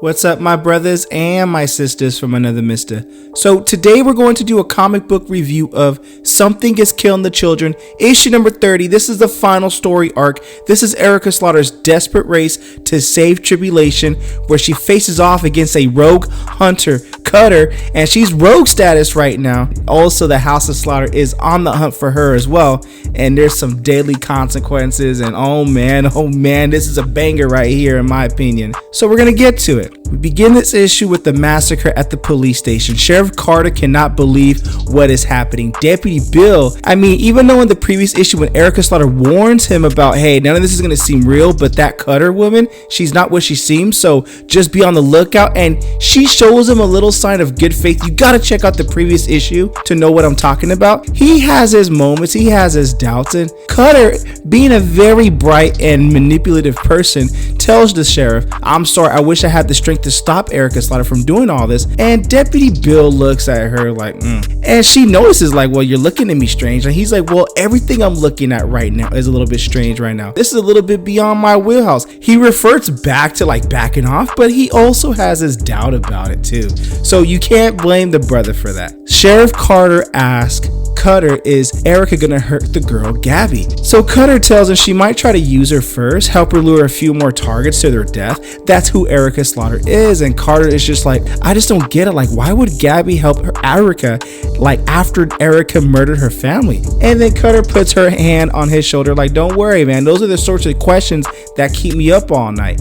What's up, my brothers and my sisters from another mister? So today we're going to do a comic book review of Something Is Killing the Children, issue number 30. This is the final story arc. This is Erica Slaughter's desperate race to save Tribulation, where she faces off against a rogue hunter, Cutter, and she's rogue status right now. Also, the House of Slaughter is on the hunt for her as well, and there's some deadly consequences, and oh man, this is a banger right here in my opinion. So we're gonna get to it. We begin this issue with the massacre at the police station. Sheriff Carter cannot believe what is happening. Deputy Bill, even though in the previous issue when Erica Slaughter warns him about, hey, none of this is going to seem real, but that Cutter woman, she's not what she seems, so just be on the lookout, and she shows him a little sign of good faith. You got to check out the previous issue to know what I'm talking about. He has his moments, he has his doubts, and Cutter, being a very bright and manipulative person, tells the sheriff, I'm sorry, I wish I had the strength to stop Erica Slaughter from doing all this. And Deputy Bill looks at her like, and she notices like, well, you're looking at me strange. And he's like, well, everything I'm looking at right now is a little bit strange right now. This is a little bit beyond my wheelhouse. He refers back to like backing off, but he also has his doubt about it too. So you can't blame the brother for that. Sheriff Carter asks Cutter, is Erica gonna hurt the girl Gabi? So Cutter tells him she might try to use her first, help her lure a few more targets to their death. That's who Erica Slaughter is. And Carter is just like, I just don't get it. Like, why would Gabi help her Erica like after Erica murdered her family? And then Cutter puts her hand on his shoulder like, don't worry, man, those are the sorts of questions that keep me up all night.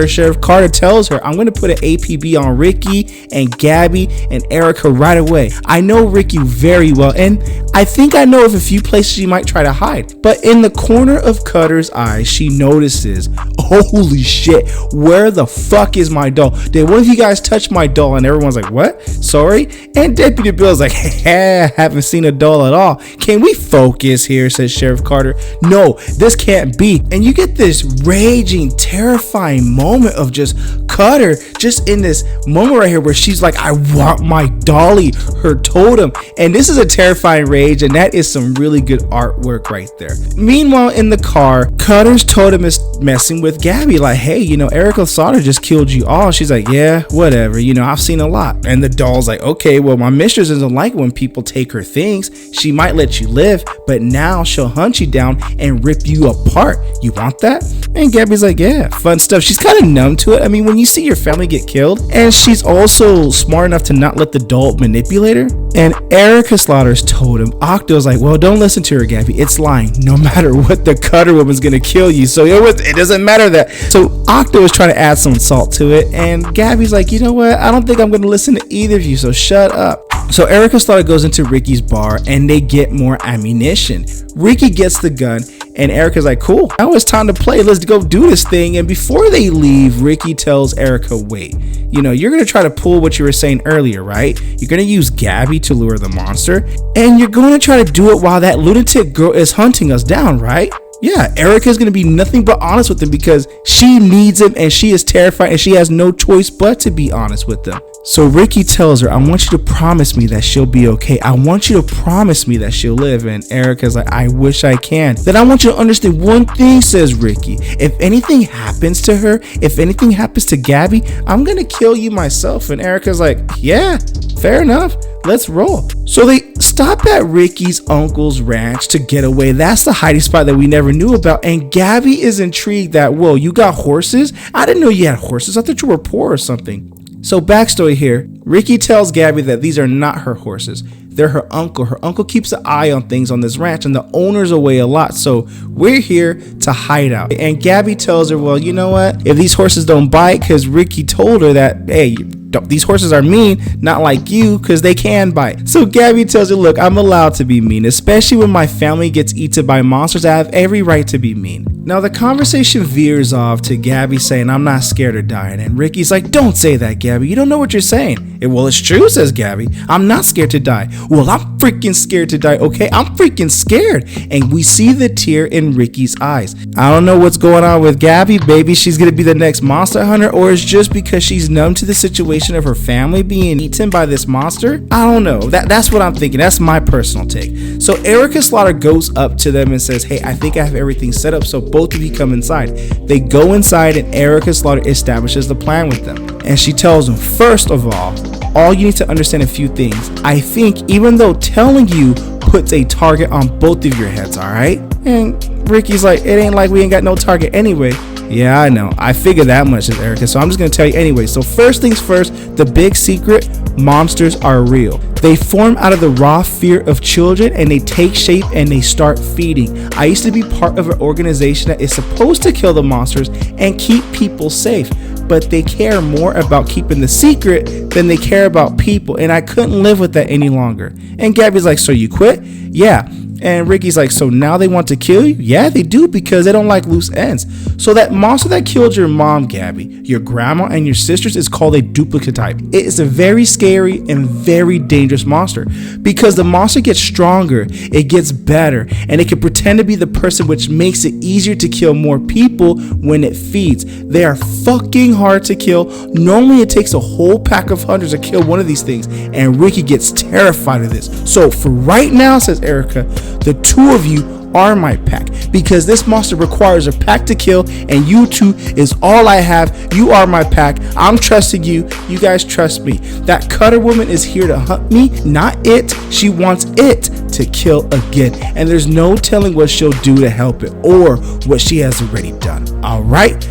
Sheriff Carter tells her, I'm gonna put an APB on Ricky and Gabi and Erica right away. I know Ricky very well, and I think I know of a few places she might try to hide. But in the corner of Cutter's eye, she notices, holy shit, where the fuck is my doll? Did one of you guys touch my doll? And everyone's like, what? Sorry? And Deputy Bill's like, hey, haven't seen a doll at all. Can we focus here, says Sheriff Carter. No, this can't be. And you get this raging, terrifying moment of just Cutter just in this moment right here where she's like, I want my dolly, her totem. And this is a terrifying rage, and that is some really good artwork right there. Meanwhile, in the car, Cutter's totem is messing with Gabi like, hey, Erica Slaughter just killed you all. She's like, yeah, whatever, I've seen a lot. And the doll's like, okay, well, my mistress doesn't like when people take her things. She might let you live, but now she'll hunt you down and rip you apart. You want that? And Gabi's like, yeah, fun stuff. She's kind of numb to it. When you see your family get killed, and she's also smart enough to not let the doll manipulate her. And Erica Slaughter's totem, Octo's like, well, don't listen to her, Gabi. It's lying. No matter what, the Cutter woman's gonna kill you. So it doesn't matter that. So Octo is trying to add some salt to it, and Gabi's like, you know what? I don't think I'm gonna listen to either of you, so shut up. So Erica Slaughter goes into Ricky's bar, and they get more ammunition. Ricky gets the gun, and Erica's like, cool, now it's time to play. Let's go do this thing. And before they leave, Ricky tells Erica, wait, you're going to try to pull what you were saying earlier, right? You're going to use Gabi to lure the monster, and you're going to try to do it while that lunatic girl is hunting us down, right? Yeah, Erica's going to be nothing but honest with him because she needs him, and she is terrified, and she has no choice but to be honest with him. So Ricky tells her, I want you to promise me that she'll be okay. I want you to promise me that she'll live. And Erica's like, I wish I can. Then I want you to understand one thing, says Ricky. If anything happens to her, if anything happens to Gabi, I'm going to kill you myself. And Erica's like, yeah, fair enough. Let's roll. So they stop at Ricky's uncle's ranch to get away. That's the hiding spot that we never knew about. And Gabi is intrigued that, whoa, you got horses? I didn't know you had horses. I thought you were poor or something. So backstory here, Ricky tells Gabi that these are not her horses. They're her uncle. Her uncle keeps an eye on things on this ranch, and the owner's away a lot, so we're here to hide out. And Gabi tells her, well, you know what? If these horses don't bite, because Ricky told her that, hey, these horses are mean, not like you, because they can bite. So Gabi tells her, look, I'm allowed to be mean, especially when my family gets eaten by monsters. I have every right to be mean. Now the conversation veers off to Gabi saying, I'm not scared of dying. And Ricky's like, don't say that, Gabi. You don't know what you're saying. Well, it's true, says Gabi. I'm not scared to die. Well, I'm freaking scared to die, okay? I'm freaking scared. And we see the tear in Ricky's eyes. I don't know what's going on with Gabi. Maybe she's going to be the next monster hunter, or it's just because she's numb to the situation of her family being eaten by this monster. I don't know. That's what I'm thinking. That's my personal take. So Erica Slaughter goes up to them and says, hey, I think I have everything set up, so both of you come inside. They go inside, and Erica Slaughter establishes the plan with them. And she tells him, first of all you need to understand a few things. I think even though telling you puts a target on both of your heads, alright? And Ricky's like, it ain't like we ain't got no target anyway. Yeah, I know. I figured that much, says Erica, so I'm just going to tell you anyway. So first things first, the big secret, monsters are real. They form out of the raw fear of children, and they take shape and they start feeding. I used to be part of an organization that is supposed to kill the monsters and keep people safe, but they care more about keeping the secret than they care about people, and I couldn't live with that any longer. And Gabby's like, so you quit? Yeah. And Ricky's like, so now they want to kill you? Yeah, they do, because they don't like loose ends. So that monster that killed your mom, Gabby, your grandma, and your sisters is called a duplicate type. It is a very scary and very dangerous monster, because the monster gets stronger, it gets better, and it can pretend to be the person, which makes it easier to kill more people when it feeds. They are fucking hard to kill. Normally it takes a whole pack of hunters to kill one of these things, and Ricky gets terrified of this. So for right now, says Erica, the two of you are my pack, because this monster requires a pack to kill, and you two is all I have. You are my pack. I'm trusting you. You guys trust me. That Cutter woman is here to hunt me, not it. She wants it to kill again, and there's no telling what she'll do to help it or what she has already done. All right.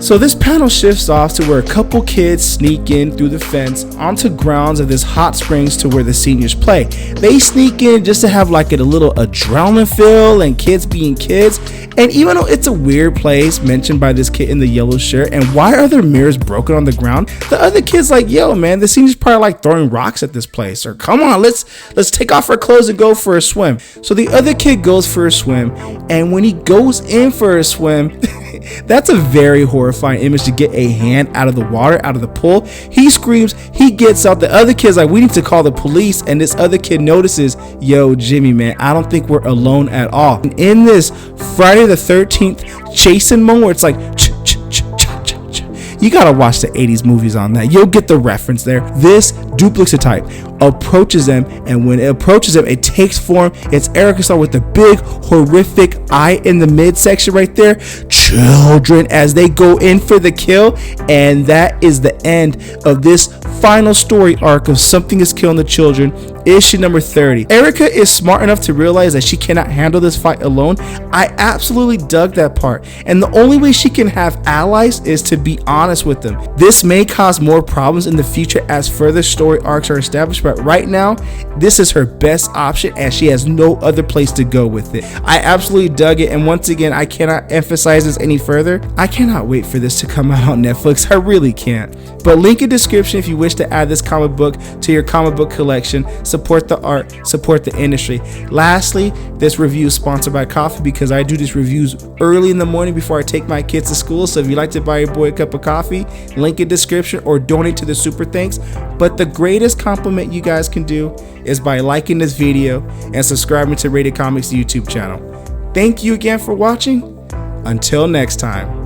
So this panel shifts off to where a couple kids sneak in through the fence onto grounds of this hot springs to where the seniors play. They sneak in just to have like a little adrenaline feel and kids being kids. And even though it's a weird place mentioned by this kid in the yellow shirt, and why are there mirrors broken on the ground? The other kid's like, yo man, the seniors probably like throwing rocks at this place, or come on, let's take off our clothes and go for a swim. So the other kid goes for a swim, and when he goes in for a swim, that's a very horrifying image to get a hand out of the water, out of the pool. He screams, he gets out. The other kid's like, we need to call the police. And this other kid notices, yo, Jimmy, man, I don't think we're alone at all. And in this Friday the 13th chasing moment where it's like, you gotta watch the 80s movies on that. You'll get the reference there. This duplicate type approaches them, and when it approaches them, it takes form. It's Erica Starr with the big horrific eye in the midsection right there. Children as they go in for the kill, and that is the end of this final story arc of Something is Killing the Children, issue number 30. Erica is smart enough to realize that she cannot handle this fight alone. I absolutely dug that part, and the only way she can have allies is to be honest with them. This may cause more problems in the future as further story arcs are established, but right now this is her best option, and she has no other place to go with it. I absolutely dug it, and once again, I cannot emphasize this any further. I cannot wait for this to come out on Netflix. I really can't. But link in description if you wish to add this comic book to your comic book collection. Support the art, support the industry. Lastly, this review is sponsored by coffee, because I do these reviews early in the morning before I take my kids to school. So if you'd like to buy your boy a cup of coffee, link in description, or donate to the super thanks. But the greatest compliment you guys can do is by liking this video and subscribing to Rated Comics YouTube channel. Thank you again for watching. Until next time.